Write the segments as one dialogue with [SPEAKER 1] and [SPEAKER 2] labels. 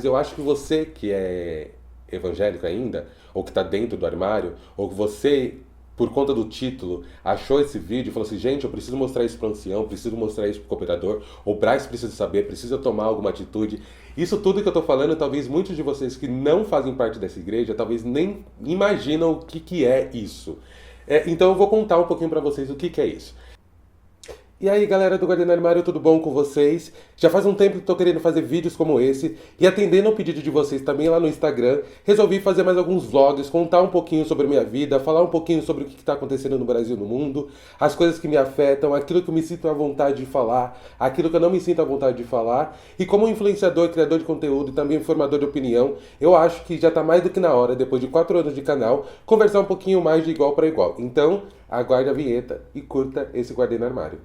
[SPEAKER 1] eu acho que você que é evangélico ainda, ou que está dentro do armário, ou que você, por conta do título, achou esse vídeo e falou assim, gente, eu preciso mostrar isso para o ancião, preciso mostrar isso para o cooperador, ou o Braz precisa saber, precisa tomar alguma atitude. Isso tudo que eu estou falando, talvez muitos de vocês que não fazem parte dessa igreja, talvez nem imaginam o que é isso. Então eu vou contar um pouquinho para vocês o que é isso. E aí galera do Guardião Armário, tudo bom com vocês? Já faz um tempo que estou querendo fazer vídeos como esse e atendendo ao pedido de vocês também lá no Instagram, resolvi fazer mais alguns vlogs, contar um pouquinho sobre a minha vida, falar um pouquinho sobre o que está acontecendo no Brasil e no mundo, as coisas que me afetam, aquilo que eu me sinto à vontade de falar, aquilo que eu não me sinto à vontade de falar. E como influenciador, criador de conteúdo e também formador de opinião, eu acho que já está mais do que na hora, depois de 4 anos de canal, conversar um pouquinho mais de igual para igual. Então, aguarde a vinheta e curta esse Guardião Armário.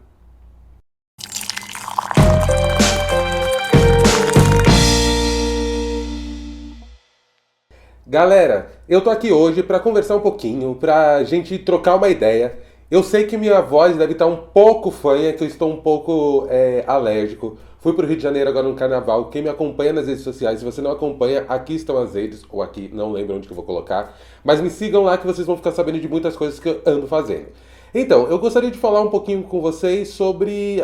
[SPEAKER 1] Galera, eu tô aqui hoje para conversar um pouquinho, pra gente trocar uma ideia. Eu sei que minha voz deve estar um pouco fanha, que eu estou um pouco alérgico. Fui pro Rio de Janeiro agora no carnaval. Quem me acompanha nas redes sociais, se você não acompanha, aqui estão as redes, ou aqui, não lembro onde que eu vou colocar. Mas me sigam lá que vocês vão ficar sabendo de muitas coisas que eu ando fazendo. Então, eu gostaria de falar um pouquinho com vocês sobre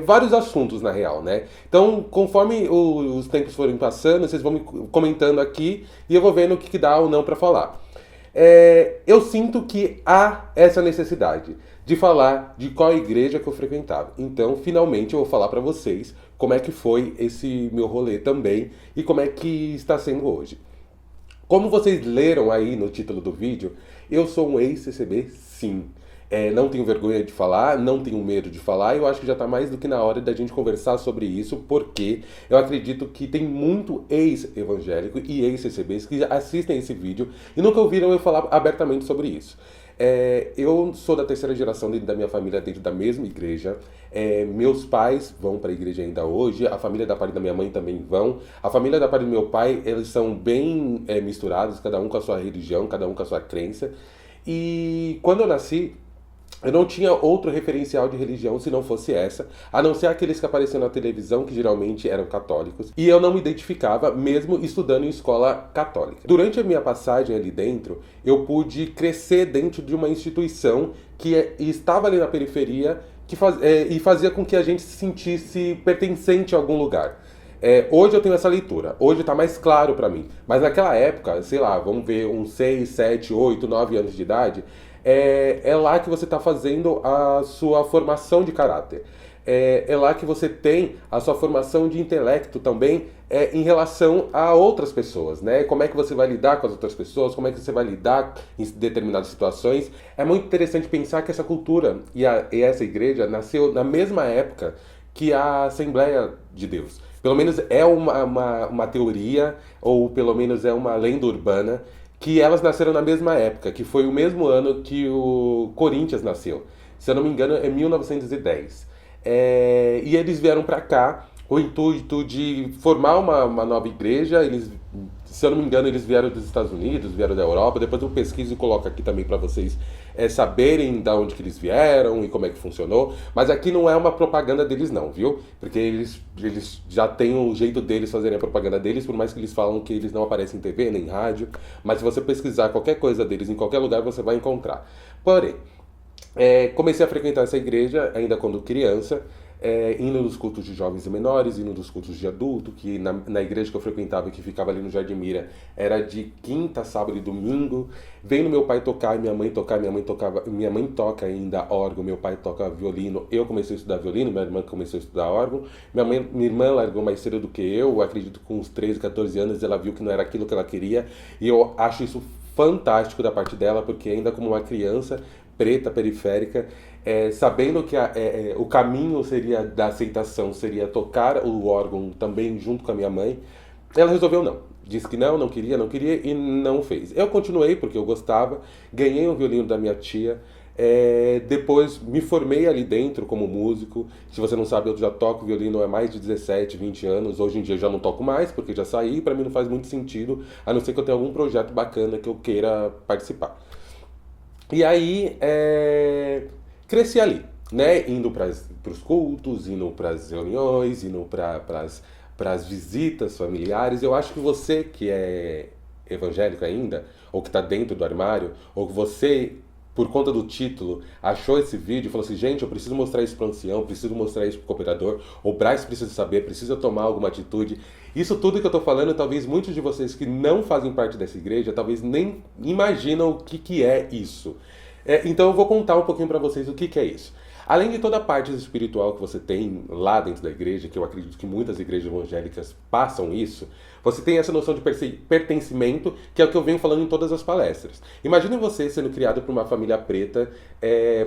[SPEAKER 1] vários assuntos, na real, né? Então, conforme os tempos forem passando, vocês vão me comentando aqui e eu vou vendo o que dá ou não para falar. Eu sinto que há essa necessidade de falar de qual igreja que eu frequentava. Então, finalmente, eu vou falar para vocês como é que foi esse meu rolê também e como é que está sendo hoje. Como vocês leram aí no título do vídeo, eu sou um ex-CCB, sim. Não tenho vergonha de falar, não tenho medo de falar, eu acho que já está mais do que na hora da gente conversar sobre isso, porque eu acredito que tem muito ex-evangélico e ex-CCBs que assistem esse vídeo e nunca ouviram eu falar abertamente sobre isso. Eu sou da terceira geração dentro da minha família, dentro da mesma igreja. Meus pais vão para a igreja ainda hoje, a família da parte da minha mãe também vão. A família da parte do meu pai, eles são bem misturados, cada um com a sua religião, cada um com a sua crença. E quando eu nasci, eu não tinha outro referencial de religião se não fosse essa, a não ser aqueles que apareciam na televisão, que geralmente eram católicos, e eu não me identificava mesmo estudando em escola católica. Durante a minha passagem ali dentro, eu pude crescer dentro de uma instituição que estava ali na periferia e fazia com que a gente se sentisse pertencente a algum lugar. Hoje eu tenho essa leitura, hoje está mais claro para mim, mas naquela época, sei lá, vamos ver uns 6, 7, 8, 9 anos de idade, é lá que você está fazendo a sua formação de caráter. É lá que você tem a sua formação de intelecto também em relação a outras pessoas, né? Como é que você vai lidar com as outras pessoas, como é que você vai lidar em determinadas situações. É muito interessante pensar que essa cultura e essa igreja nasceu na mesma época que a Assembleia de Deus. Pelo menos é uma teoria, ou pelo menos é uma lenda urbana, que elas nasceram na mesma época, que foi o mesmo ano que o Corinthians nasceu. Se eu não me engano, é 1910. E eles vieram para cá com o intuito de formar uma nova igreja. Se eu não me engano, eles vieram dos Estados Unidos, vieram da Europa. Depois eu pesquiso e coloco aqui também para vocês saberem de onde que eles vieram e como é que funcionou. Mas aqui não é uma propaganda deles não, viu? Porque eles já têm um jeito deles fazerem a propaganda deles, por mais que eles falam que eles não aparecem em TV nem em rádio. Mas se você pesquisar qualquer coisa deles em qualquer lugar, você vai encontrar. Porém, comecei a frequentar essa igreja ainda quando criança, indo nos cultos de jovens e menores, indo nos cultos de adulto, que na igreja que eu frequentava, que ficava ali no Jardim Mira, era de quinta, sábado e domingo. Vendo meu pai tocar e minha mãe tocar, minha mãe toca ainda órgão, meu pai toca violino, eu comecei a estudar violino, minha irmã começou a estudar órgão. Minha irmã largou mais cedo do que eu, acredito que com uns 13, 14 anos ela viu que não era aquilo que ela queria, e eu acho isso fantástico da parte dela, porque ainda como uma criança preta, periférica, sabendo que o caminho seria da aceitação, seria tocar o órgão também junto com a minha mãe, ela resolveu não. Disse que não queria e não fez. Eu continuei porque eu gostava, ganhei um violino da minha tia, depois me formei ali dentro como músico. Se você não sabe, eu já toco violino há mais de 17, 20 anos. Hoje em dia eu já não toco mais, porque já saí, para mim não faz muito sentido, a não ser que eu tenha algum projeto bacana que eu queira participar. E aí, cresci ali, né? Indo para os cultos, indo para as reuniões, indo para para as visitas familiares. Eu acho que você que é evangélico ainda, ou que está dentro do armário, ou que você, por conta do título, achou esse vídeo e falou assim, gente, eu preciso mostrar isso para o ancião, preciso mostrar isso para o cooperador, o Braz precisa saber, precisa tomar alguma atitude. Isso tudo que eu estou falando, talvez muitos de vocês que não fazem parte dessa igreja, talvez nem imaginam o que é isso. Então eu vou contar um pouquinho para vocês o que é isso. Além de toda a parte espiritual que você tem lá dentro da igreja, que eu acredito que muitas igrejas evangélicas passam isso, você tem essa noção de pertencimento, que é o que eu venho falando em todas as palestras. Imagine você sendo criado por uma família preta,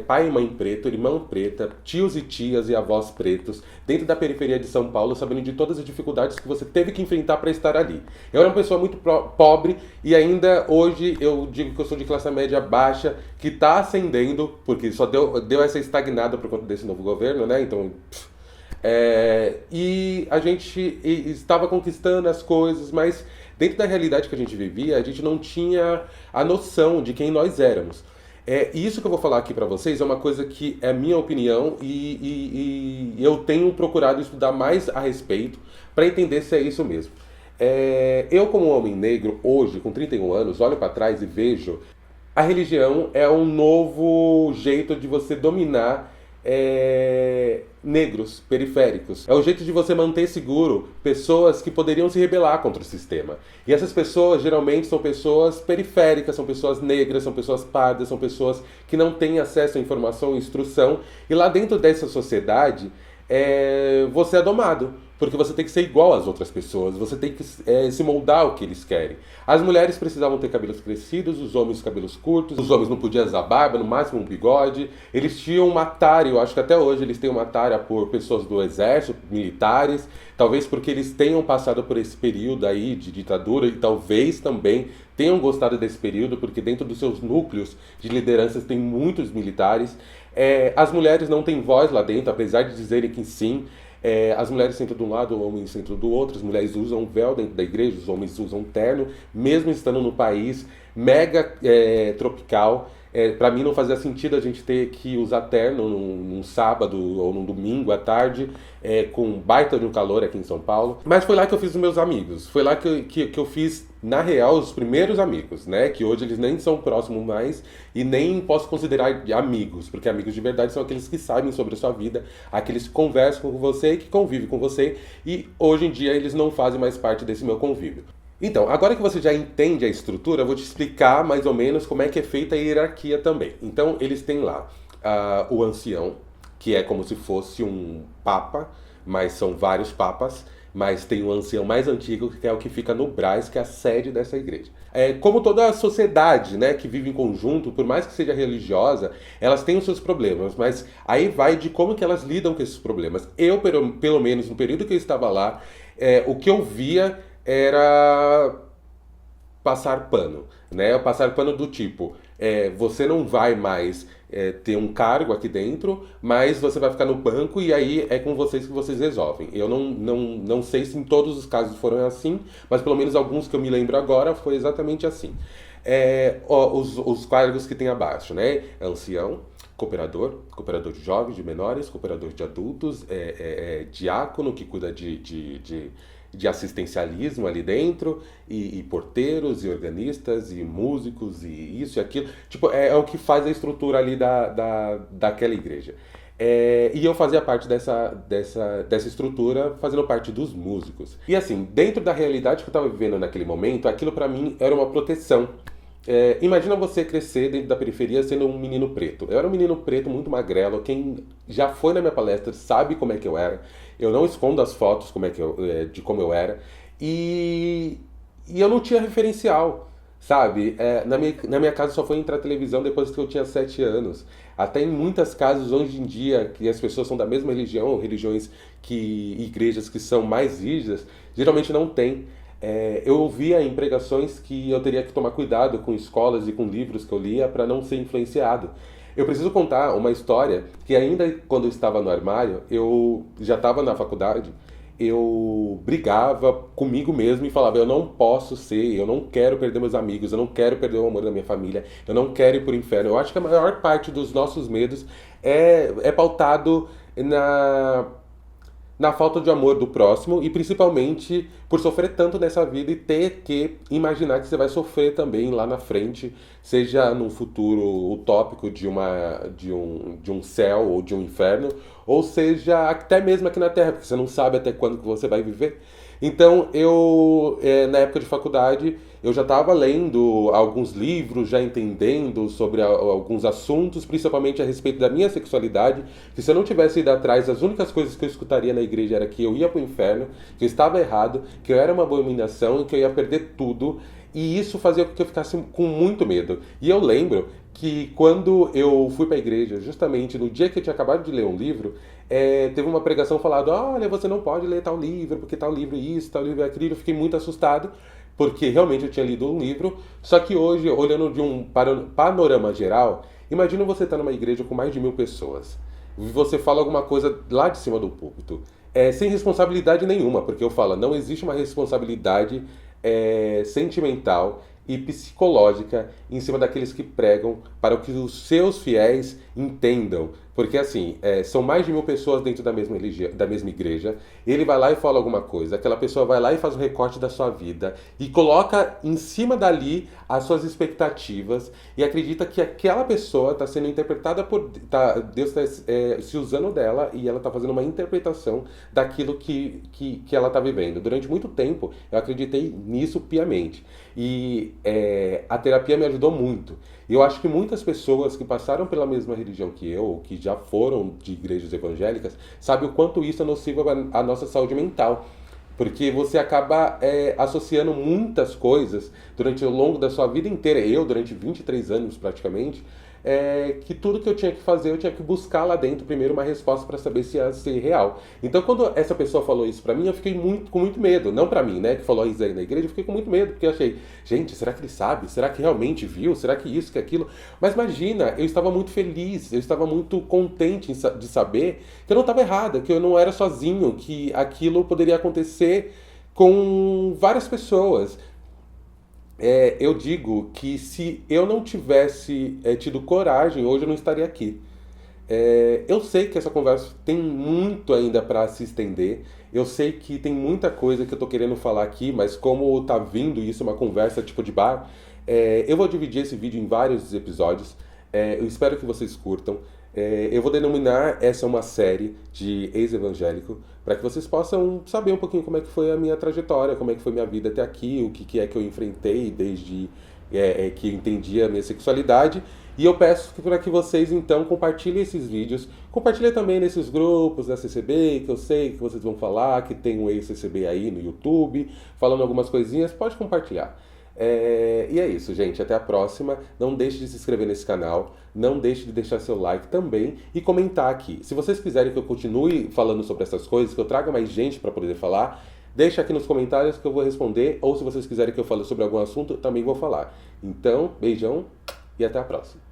[SPEAKER 1] pai e mãe preto, irmão preta, tios e tias e avós pretos, dentro da periferia de São Paulo, sabendo de todas as dificuldades que você teve que enfrentar para estar ali. Eu era uma pessoa muito pobre e ainda hoje eu digo que eu sou de classe média baixa, que está ascendendo, porque só deu essa estagnada por conta desse novo governo, né? Então... e a gente estava conquistando as coisas, mas dentro da realidade que a gente vivia, a gente não tinha a noção de quem nós éramos. E isso que eu vou falar aqui para vocês é uma coisa que é minha opinião e eu tenho procurado estudar mais a respeito para entender se é isso mesmo. Eu, como homem negro, hoje, com 31 anos, olho para trás e vejo a religião é um novo jeito de você dominar negros, periféricos. É o jeito de você manter seguro pessoas que poderiam se rebelar contra o sistema. E essas pessoas geralmente são pessoas periféricas, são pessoas negras, são pessoas pardas, são pessoas que não têm acesso à informação e instrução. E lá dentro dessa sociedade, você é domado. Porque você tem que ser igual às outras pessoas, você tem que se moldar ao que eles querem. As mulheres precisavam ter cabelos crescidos, os homens cabelos curtos, os homens não podiam usar barba, no máximo um bigode. Eles tinham uma tara, eu acho que até hoje eles têm uma tara por pessoas do exército, militares, talvez porque eles tenham passado por esse período aí de ditadura e talvez também tenham gostado desse período, porque dentro dos seus núcleos de lideranças tem muitos militares. As mulheres não têm voz lá dentro, apesar de dizerem que sim. As mulheres sentam de um lado, os homens sentam do outro, as mulheres usam véu dentro da igreja, os homens usam terno, mesmo estando no país mega tropical. Para mim não fazia sentido a gente ter que usar terno num sábado ou num domingo à tarde, com baita de um calor aqui em São Paulo. Mas foi lá que eu fiz os meus amigos, foi lá que eu fiz, na real, os primeiros amigos, né? Que hoje eles nem são próximos mais e nem posso considerar amigos, porque amigos de verdade são aqueles que sabem sobre a sua vida, aqueles que conversam com você, que convivem com você, e hoje em dia eles não fazem mais parte desse meu convívio. Então, agora que você já entende a estrutura, eu vou te explicar mais ou menos como é que é feita a hierarquia também. Então, eles têm lá o ancião, que é como se fosse um papa, mas são vários papas, mas tem o ancião mais antigo, que é o que fica no Braz, que é a sede dessa igreja. Como toda a sociedade, né, que vive em conjunto, por mais que seja religiosa, elas têm os seus problemas, mas aí vai de como que elas lidam com esses problemas. Eu, pelo menos no período que eu estava lá, o que eu via era passar pano, né? Passar pano do tipo, você não vai mais ter um cargo aqui dentro, mas você vai ficar no banco e aí é com vocês que vocês resolvem. Eu não sei se em todos os casos foram assim, mas pelo menos alguns que eu me lembro agora foi exatamente assim. Os cargos que tem abaixo, né? Ancião, cooperador de jovens, de menores, cooperador de adultos, diácono que cuida de assistencialismo ali dentro, e porteiros, e organistas, e músicos, e isso e aquilo. Tipo, é o que faz a estrutura ali daquela igreja. E eu fazia parte dessa estrutura, fazendo parte dos músicos. E assim, dentro da realidade que eu estava vivendo naquele momento, aquilo para mim era uma proteção. Imagina você crescer dentro da periferia sendo um menino preto. Eu era um menino preto muito magrelo. Quem já foi na minha palestra sabe como é que eu era. Eu não escondo as fotos de como eu era. E eu não tinha referencial, sabe? Na minha casa só foi entrar televisão depois que eu tinha 7 anos. Até em muitas casas hoje em dia, que as pessoas são da mesma religião, ou igrejas que são mais rígidas, geralmente não tem. Eu ouvia em pregações que eu teria que tomar cuidado com escolas e com livros que eu lia para não ser influenciado. Eu preciso contar uma história que ainda quando eu estava no armário, eu já estava na faculdade, eu brigava comigo mesmo e falava, eu não posso ser, eu não quero perder meus amigos, eu não quero perder o amor da minha família, eu não quero ir para o inferno. Eu acho que a maior parte dos nossos medos é pautado na falta de amor do próximo e principalmente por sofrer tanto nessa vida e ter que imaginar que você vai sofrer também lá na frente, seja num futuro utópico de um céu ou de um inferno, ou seja até mesmo aqui na Terra, porque você não sabe até quando que você vai viver. Então, na época de faculdade, eu já estava lendo alguns livros, já entendendo sobre alguns assuntos, principalmente a respeito da minha sexualidade, que se eu não tivesse ido atrás, as únicas coisas que eu escutaria na igreja era que eu ia para o inferno, que eu estava errado, que eu era uma abominação e que eu ia perder tudo. E isso fazia com que eu ficasse com muito medo. E eu lembro que quando eu fui para a igreja, justamente no dia que eu tinha acabado de ler um livro, teve uma pregação falando: olha, você não pode ler tal livro, porque tal livro isso, tal livro aquilo. Eu fiquei muito assustado, porque realmente eu tinha lido um livro. Só que hoje, olhando de um panorama geral, imagina você estar numa igreja com mais de 1.000 pessoas. E você fala alguma coisa lá de cima do púlpito. Sem responsabilidade nenhuma, porque eu falo, não existe uma responsabilidade sentimental e psicológica em cima daqueles que pregam para que os seus fiéis entendam. Porque assim, são mais de 1.000 pessoas dentro da mesma religião, da mesma igreja. Ele vai lá e fala alguma coisa, aquela pessoa vai lá e faz um recorte da sua vida e coloca em cima dali as suas expectativas e acredita que aquela pessoa está sendo interpretada por... Deus está se usando dela e ela está fazendo uma interpretação daquilo que ela está vivendo. Durante muito tempo eu acreditei nisso piamente. E a terapia me ajudou muito. E eu acho que muitas pessoas que passaram pela mesma religião que eu, ou que já foram de igrejas evangélicas, sabem o quanto isso é nocivo à nossa saúde mental. Porque você acaba associando muitas coisas durante o longo da sua vida inteira. Eu, durante 23 anos praticamente, que tudo que eu tinha que fazer, eu tinha que buscar lá dentro primeiro uma resposta para saber se ia ser real. Então, quando essa pessoa falou isso para mim, eu fiquei com muito medo. Não para mim, né, que falou isso aí na igreja, eu fiquei com muito medo, porque eu achei, gente, será que ele sabe? Será que realmente viu? Será que isso, que aquilo? Mas imagina, eu estava muito feliz, eu estava muito contente de saber que eu não estava errada, que eu não era sozinho, que aquilo poderia acontecer com várias pessoas. Eu digo que se eu não tivesse tido coragem, hoje eu não estaria aqui. Eu sei que essa conversa tem muito ainda para se estender. Eu sei que tem muita coisa que eu tô querendo falar aqui, mas como tá vindo isso, uma conversa tipo de bar, eu vou dividir esse vídeo em vários episódios. Eu espero que vocês curtam. Eu vou denominar essa uma série de ex-evangélico para que vocês possam saber um pouquinho como é que foi a minha trajetória, como é que foi minha vida até aqui, o que é que eu enfrentei desde que eu entendi a minha sexualidade. E eu peço para que vocês então compartilhem esses vídeos, compartilhem também nesses grupos da CCB, que eu sei que vocês vão falar, que tem um ex-CCB aí no YouTube, falando algumas coisinhas, pode compartilhar. E é isso, gente. Até a próxima. Não deixe de se inscrever nesse canal. Não deixe de deixar seu like também e comentar aqui. Se vocês quiserem que eu continue falando sobre essas coisas, que eu traga mais gente para poder falar, deixa aqui nos comentários que eu vou responder. Ou se vocês quiserem que eu fale sobre algum assunto, eu também vou falar. Então, beijão e até a próxima.